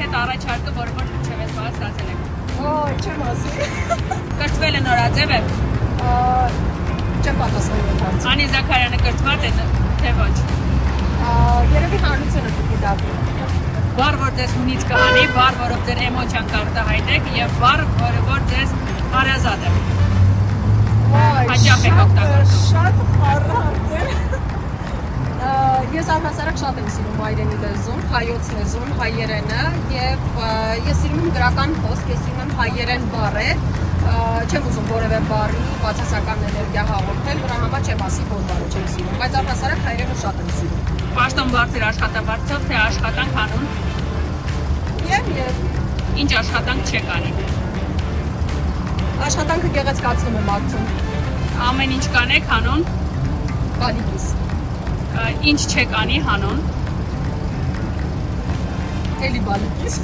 եթե առաջարկը որ չես ստացել եք։ Ոյ, չեմ ասի։ Կրթվել է նորաձև է։ Չեմ պատասխանում հարցին։ Անի Զաքարյանը կրթված է թե ոչ։ Երևի հանրությունը պիտի դատի։ Բառ որ ձեզ հունից կհանի, բառ որով ձեր էմոցիան կարտահայտեք եւ բառ որ ձեզ հարազատ է։ Հաճախ եք օգտագործում։ Շատ առանձին։ Ես առհասարակ շատ եմ սիրում հայրենի լեզուն, հայոց լեզուն, հայերենը եւ ես սիրում եմ գրական խոսք, ես սիրում եմ հայերեն բառեր, չեմ ուզում որևէ բառի բացասական էներգիա հաղորդել, դրա համար չեմ ասի որ բառը չեմ սիրում, բայց առհասարակ հայերենը շատ եմ սիրում։ Պաշտոն բարձր աշխատավարձով թե աշխատանք անուն։ Եվ Ինչ աշխատանք չեք անի։ Աշխատանքը գեղեցկացնում եմ արդյուն։ Ամեն ինչ կանեք հանուն։ Բալիկիս։ Ինչ չեք անի հանուն։ Էլի բալիկիս։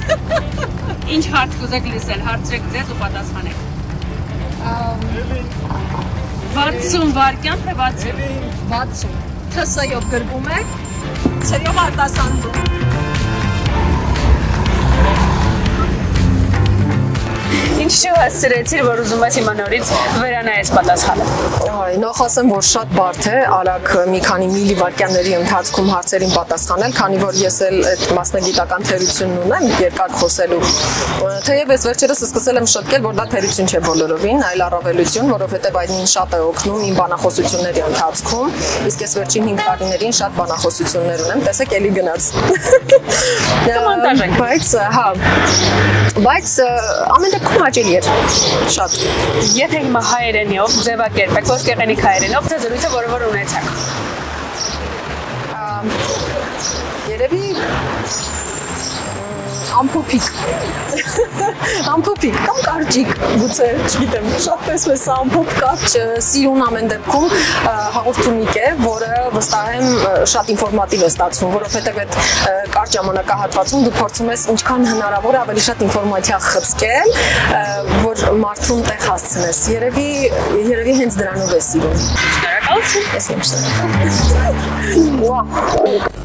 Ինչ հարց կուզեք լսել, հարցրեք ձեզ ու պատասխանեք։ 60 վայրկյան թե 60։ 60։ ԹՍ-ով գրվում եք, Ց-ով արտասանվում։ Ինչ չհասցրեցիր, որ ուզում ես հիմա նորից վերանայես պատասխանը։ Նախ ասեմ, որ շատ բարդ է արագ մի քանի միլիվայրկյանների ընթացքում հարցերին պատասխանել, քանի որ ես էլ այդ մասնագիտական թերությունն ունեմ երկար խոսելու։ Թեև ես վերջերս սկսել եմ շտկել, որ դա թերություն չէ բոլորովին, այլ առավելություն, որովհետև այդ ինձ շատ է օգնում իմ բանախոսությունների ընթացքում, իսկ ես վերջին 5 տարիներին շատ բանախոսություններ ունեմ, տեսեք էլի գնաց։ Բայց ամեն դեպքում հաճելի էր, շատ։ Եթե հիմա հայերենիով ձևակերպեք, ոսկեղենիկ հայերենով, թե զրույցը որ ունեցաք։ Երևի ամփոփիկ կամ կարճիկ, գուցե, չգիտեմ, շատ տեսվես ամփոփ կարճ սիրուն ամեն դեպքում հաղորդումիկ է, որը վստահ եմ շատ ինֆորմատիվ է ստացվում, որովհետև այդ կարճ ժամանակահատվածում դու փորձում ես ինչքան հնարավոր է ավելի շատ ինֆորմացիա խցկել, որ մարդուն տեղ հասցնես։ Երևի հենց դրանով է սիրում։ Շնորհակալություն։ Ես եմ շնորհակալ։